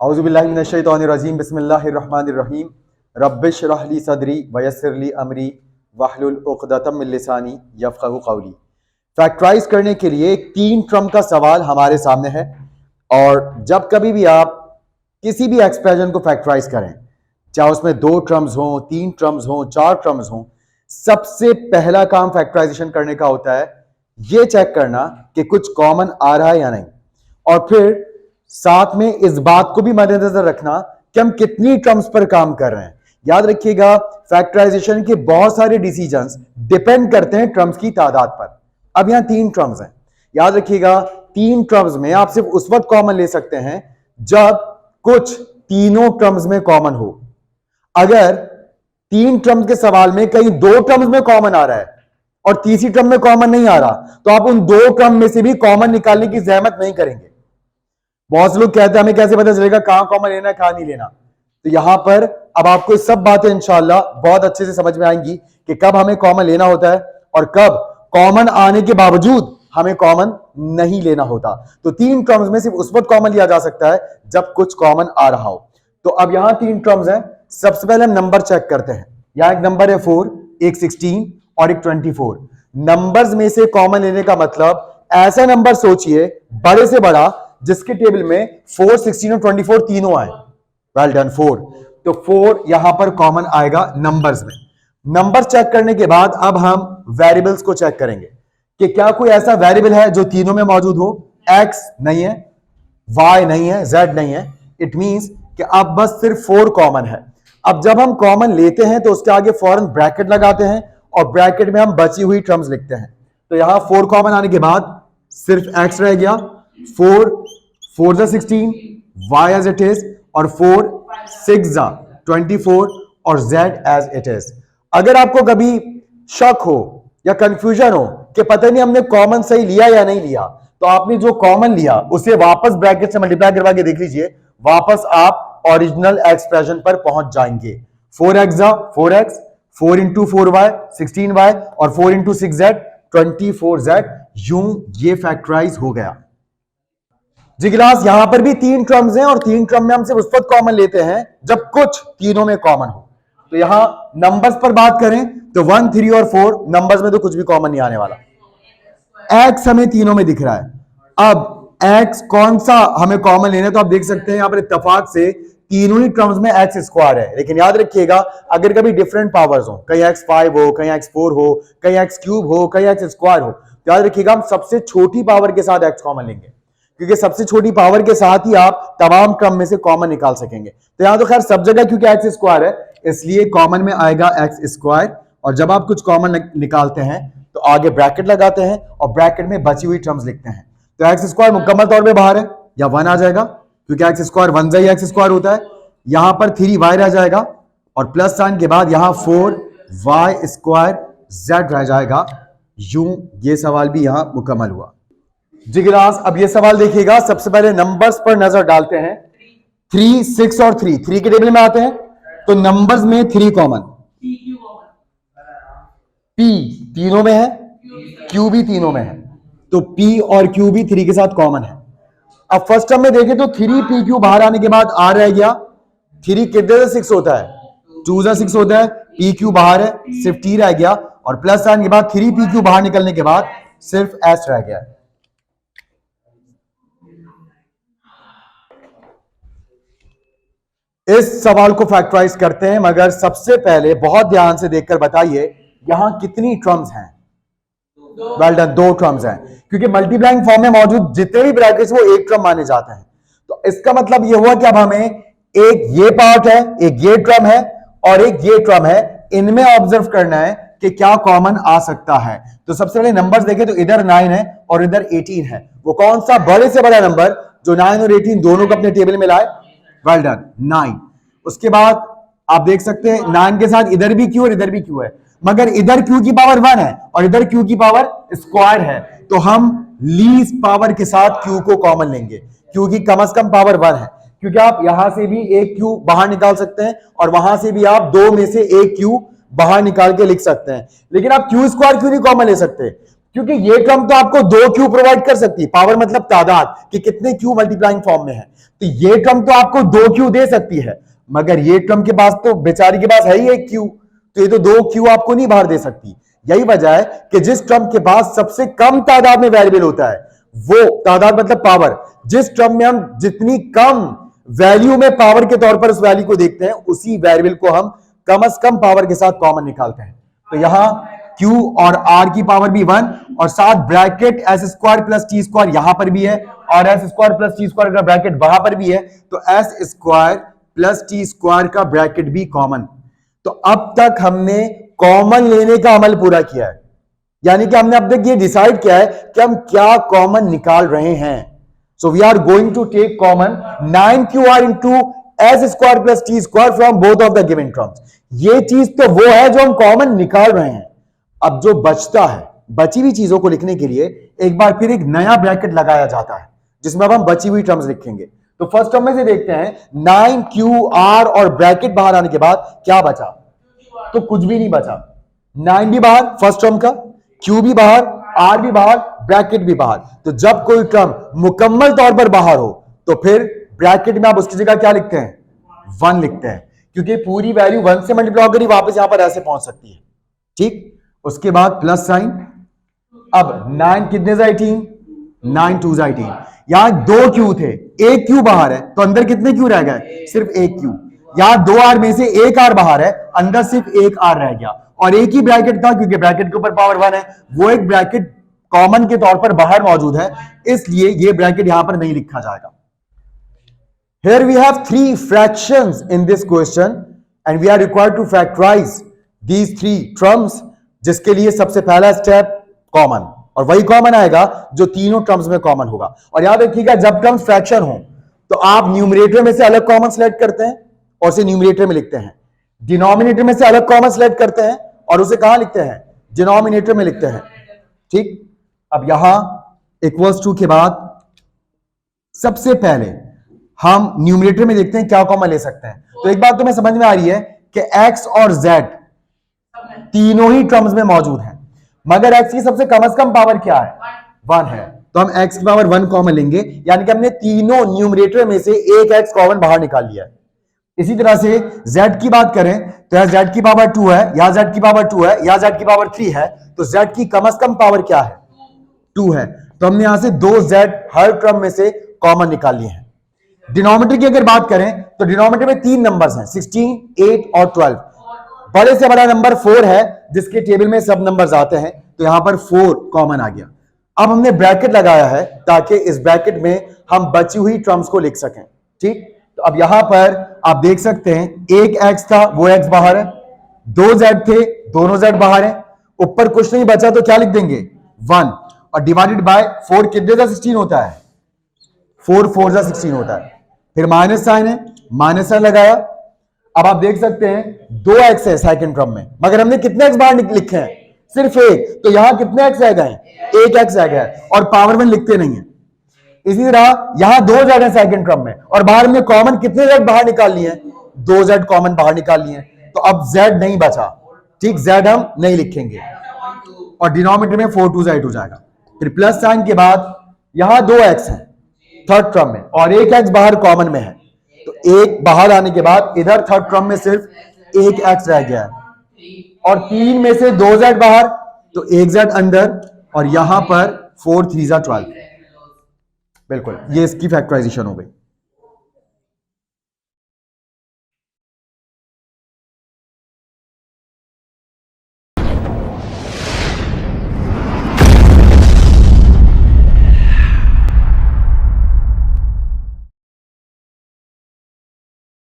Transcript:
औज़ुबिल्लाहि मिनश्शैतानिर्रजीम बिस्मिल्लाहिर्रहमानिर्रहीम रब्बिश रह ली सदरी वयस्सिर ली अमरी वहलुल उक़दतम मिन लिसानी यफ़क़हू क़ौली। फैक्टराइज करने के लिए एक 3 टर्म का सवाल हमारे सामने है और जब कभी भी आप किसी भी एक्सप्रेशन को फैक्टराइज करें, चाहे उसमें 2 टर्म्स हों, 3 टर्म्स हों, 4 टर्म्स हों, सबसे पहला काम फैक्टराइजेशन करने का होता है ये चेक करना कि कुछ कॉमन आ रहा है या नहीं, और फिर साथ में इस बात को भी मद्देनजर रखना कि हम कितनी टर्म्स पर काम कर रहे हैं। याद रखिएगा, फैक्टराइजेशन के बहुत सारे डिसीजंस डिपेंड करते हैं टर्म्स की तादाद पर। अब यहां 3 टर्म्स हैं, याद रखिएगा 3 टर्म्स में आप सिर्फ उस वक्त कॉमन ले सकते हैं जब कुछ तीनों टर्म्स में कॉमन हो। अगर 3 टर्म्स के सवाल में कहीं 2 टर्म्स में कॉमन आ रहा है और तीसरी टर्म में कॉमन नहीं आ रहा, तो आप उन 2 टर्म में से भी कॉमन निकालने की जहमत नहीं करेंगे। बहुत से लोग कहते हैं हमें कैसे पता चलेगा कहां कॉमन लेना है कहां नहीं लेना। तो यहां पर अब आपको ये सब बातें इंशाल्लाह बहुत अच्छे से समझ में आएंगी कि कब हमें कॉमन लेना होता है और कब कॉमन आने के बावजूद हमें कॉमन नहीं लेना होता। तो 3 टर्म्स में सिर्फ उस वक्त कॉमन लिया जा सकता है जब कुछ कॉमन आ रहा हो। तो अब यहां 3 टर्म्स हैं। सबसे पहले हम नंबर चेक करते हैं। यहां एक नंबर है 4, एक 16 और एक 24। नंबर्स में से कॉमन लेने का मतलब ऐसा नंबर सोचिए बड़े से बड़ा जिसके टेबल में 4, 16 और 24 तीनों आए। Well done, 4। तो 4 यहां पर कॉमन आएगा नंबर्स में। नंबर चेक करने के बाद अब हम वेरिएबल्स को चेक करेंगे कि क्या कोई ऐसा वेरिएबल है जो तीनों में मौजूद हो। x नहीं है, y नहीं है, z नहीं है। इट मींस कि अब बस सिर्फ 4 कॉमन है। अब जब हम कॉमन लेते हैं तो उसके आगे फौरन ब्रैकेट लगाते हैं और ब्रैकेट में हम बची हुई टर्म्स लिखते हैं। तो यहां 4 कॉमन आने के बाद सिर्फ x रह गया। 4 4 जा 16, y as it is, और 4 6 जा 24 और z as it is। अगर आपको कभी शक हो या कंफ्यूजन हो कि पता नहीं हमने कॉमन सही लिया या नहीं लिया, तो आपने जो कॉमन लिया उसे वापस ब्रैकेट से मल्टीप्लाई करवा के देख लीजिए, वापस आप ओरिजिनल एक्सप्रेशन पर पहुंच जाएंगे। 4x जा 4x, 4 into 4y 16y और 4 into 6z 24z। यूं ये फैक्टराइज हो गया जी क्लास। यहां पर भी 3 टर्म्स हैं और 3 टर्म में हम सिर्फ उस वक्त कॉमन लेते हैं जब कुछ तीनों में कॉमन हो। तो यहां नंबर्स पर बात करें तो 1, 3 और 4 नंबर्स में तो कुछ भी कॉमन नहीं आने वाला। x हमें तीनों में दिख रहा है। अब x कौन सा हमें कॉमन लेना है, तो आप देख सकते हैं यहां पर इत्तेफाक से तीनों ही टर्म्स में x स्क्वायर है। लेकिन याद रखिएगा अगर कभी डिफरेंट पावर्स हो, कहीं x 5 हो, कहीं x 4 हो, कहीं x क्यूब हो, कहीं x स्क्वायर हो, तो याद रखिएगा हम सबसे छोटी पावर के साथ x कॉमन लेंगे, क्योंकि सबसे छोटी पावर के साथ ही आप तमाम टर्म में से कॉमन निकाल सकेंगे। तो यहां तो खैर सब जगह क्योंकि x स्क्वायर है इसलिए कॉमन में आएगा x स्क्वायर। और जब आप कुछ कॉमन निकालते हैं तो आगे ब्रैकेट लगाते हैं और ब्रैकेट में बची हुई टर्म्स लिखते हैं। तो x स्क्वायर मुकम्मल तौर पे बाहर है या 1 आ जाएगा, क्योंकि x स्क्वायर 1 जा ही x स्क्वायर होता है। यहां पर 3y रह जाएगा और प्लस साइन के बाद यहां 4y स्क्वायर z रह जाएगा। यूं ये सवाल भी यहां मुकम्मल हुआ जी क्लास। अब ये सवाल देखिएगा, सबसे पहले नंबर्स पर नजर डालते हैं। 3, 6 और 3 के टेबल में आते हैं तो नंबर्स में 3 कॉमन, p तीनों में है, q भी तीनों में है, तो p और q भी 3 के साथ कॉमन है। अब फर्स्ट टर्म में देखें तो 3pq बाहर आने के बाद r रह गया। 3 कितने से 6 होता है, 2 जा 6 होता है, pq बाहर है, सिर्फ t रह गया और प्लस साइन के बाद 3pq बाहर निकलने के बाद सिर्फ s रह गया। इस सवाल को फैक्टराइज करते हैं, मगर सबसे पहले बहुत ध्यान से देखकर बताइए यहां कितनी टर्म्स हैं। वेल डन, 2 टर्म्स हैं, क्योंकि मल्टीप्लाइंग फॉर्म में मौजूद जितने भी ब्रैकेट्स वो एक टर्म माने जाते हैं। तो इसका मतलब ये हुआ कि अब हमें एक ये पार्ट है, एक ये टर्म है और एक ये टर्म है, इनमें ऑब्जर्व करना है कि क्या कॉमन आ सकता है। तो सबसे पहले नंबर्स देखें तो इधर 9 है और इधर 18 है। वो कौन सा बड़े से बड़ा नंबर जो 9 और 18 दोनों को अपने टेबल में लाए। Well done, 9। उसके बाद आप देख सकते हैं 9 के साथ इधर भी q और इधर भी q है, मगर इधर q की पावर 1 है और इधर q की पावर स्क्वायर है। तो हम लीस्ट पावर के साथ q को कॉमन लेंगे, q की कम से कम पावर 1 है, क्योंकि आप यहां से भी एक q बाहर निकाल सकते हैं और वहां से भी आप 2 में से एक q बाहर निकाल के लिख सकते हैं। लेकिन आप q स्क्वायर क्यों नहीं कॉमन ले सकते, क्योंकि ये टर्म तो आपको 2 क्यू प्रोवाइड कर सकती है, पावर मतलब तादाद कि कितने क्यू मल्टीप्लाइंग फॉर्म में है, तो ये टर्म तो आपको 2 क्यू दे सकती है, मगर ये टर्म के पास तो बेचारी के पास है ही 1 क्यू, तो ये तो 2 क्यू आपको नहीं बाहर दे सकती। यही वजह है कि जिस टर्म के पास सबसे कम तादाद में वेरिएबल होता है, वो तादाद मतलब पावर, जिस टर्म में हम जितनी कम वैल्यू में पावर के तौर पर उस वैल्यू को देखते हैं, उसी वेरिएबल को हम कम से कम पावर के साथ कॉमन निकालते हैं। तो यहां Q और R की पावर भी 1 और साथ bracket S square plus T square यहां पर भी है और S square plus T square का ब्रैकेट वहां पर भी है, तो S square plus T square का ब्रैकेट भी कॉमन। तो अब तक हमने कॉमन लेने का अमल पूरा किया है, यानी कि हमने अब तक ये डिसाइड किया है कि हम क्या कॉमन निकाल रहे हैं। So we are going to take common 9QR into S square plus T square from both of the given terms. ये चीज तो वो है जो हम कॉमन निकाल रहे हैं। अब जो बचता है, बची हुई चीजों को लिखने के लिए एक बार फिर एक नया ब्रैकेट लगाया जाता है जिसमें अब हम बची हुई टर्म्स लिखेंगे। तो फर्स्ट टर्म में से देखते हैं 9QR और ब्रैकेट बाहर आने के बाद क्या बचा, तो कुछ भी नहीं बचा। 9 भी बाहर फर्स्ट टर्म का, Q भी बाहर, R भी बाहर, ब्रैकेट भी बाहर। तो जब कोई टर्म मुकम्मल तौर पर बाहर हो तो फिर ब्रैकेट में आप उसकी जगह क्या लिखते हैं, 1 लिखते हैं, क्योंकि पूरी वैल्यू 1 से मल्टीप्लाई करी वापस यहां पर ऐसे पहुंच सकती है। ठीक, उसके बाद प्लस साइन। अब 9 कितने से 18, 9 2 18, यहां 2 क्यू थे, 1 क्यू बाहर है, तो अंदर कितने क्यू रह गए, सिर्फ 1 क्यू। यहां 2 आर में से 1 आर बाहर है, अंदर सिर्फ 1 आर रह गया, और एक ही ब्रैकेट था क्योंकि ब्रैकेट के ऊपर पावर 1 है, वो एक ब्रैकेट कॉमन के तौर पर बाहर मौजूद है, इसलिए ये ब्रैकेट यहां पर नहीं लिखा जाएगा। Here we have 3 fractions in this question and we are required to factorize these 3 terms, जिसके लिए सबसे पहला स्टेप कॉमन, और वही कॉमन आएगा जो तीनों टर्म्स में कॉमन होगा। और याद रखिएगा जब टर्म्स फ्रैक्शन हो तो आप न्यूमरेटर में से अलग कॉमन सेलेक्ट करते हैं और उसे न्यूमरेटर में लिखते हैं, डिनोमिनेटर में से अलग कॉमन सेलेक्ट करते हैं और उसे कहां लिखते हैं, डिनोमिनेटर में लिखते हैं। ठीक, अब यहां इक्वल्स टू के बाद सबसे पहले हम न्यूमरेटर में देखते हैं क्या कॉमन ले सकते हैं। तो एक बात तो मैं समझ में आ रही है कि x और z तीनों ही टर्म्स में मौजूद हैं, मगर x की सबसे कम से कम पावर क्या है, 1 है, तो हम x की पावर 1 कॉमन लेंगे, यानी कि हमने तीनों न्यूमरेटर में से एक x कॉमन बाहर निकाल लिया है। इसी तरह से z की बात करें तो यहां z की पावर 2 है, यहां z की पावर 2 है, यहां z की पावर 3 है, तो z की कम से कम पावर क्या है, 2 है, तो हमने यहां से 2z हर टर्म में से कॉमन निकाल लिए हैं। डिनोमिनेटर की अगर बात करें तो डिनोमिनेटर में 3 नंबर्स हैं, 16, 8 और 12। बड़े से बड़ा नंबर 4 है जिसके टेबल में सब नंबर्स आते हैं, तो यहां पर 4 कॉमन आ गया। अब हमने ब्रैकेट लगाया है ताकि इस ब्रैकेट में हम बची हुई टर्म्स को लिख सकें। ठीक, तो अब यहां पर आप देख सकते हैं एक x था, वो x बाहर है, 2 z थे, दोनों z बाहर है, ऊपर कुछ नहीं बचा तो क्या लिख देंगे, 1, और डिवाइडेड बाय 4 कितने का 16 होता है, 4 4 जा 16 होता है। फिर माइनस साइन है, माइनस साइन लगाया। अब आप देख सकते हैं 2x है सेकंड टर्म में, मगर हमने कितने x बाहर लिखे हैं, सिर्फ 1, तो यहां कितने x आ गए, 1x आ गया है, और पावर 1 लिखते नहीं है। इसी तरह यहां 2 z है सेकंड टर्म में, और बाहर हमने कॉमन कितने z बाहर निकाल लिए हैं, 2z कॉमन बाहर निकाल लिए हैं, तो अब z नहीं बचा। ठीक, z हम नहीं लिखेंगे, और डिनोमिनेटर में 4 2 जा 8 हो जाएगा। फिर प्लस साइन के बाद यहां 2x है थर्ड टर्म में, और 1x बाहर कॉमन में है, तो 1 बाहर आने के बाद इधर थर्ड टर्म में सिर्फ 1x रह गया है, और 3 में से 2z बाहर, तो 1z अंदर, और यहां पर 4 3 जा 12। बिल्कुल, ये इसकी फैक्टराइजेशन हो गई।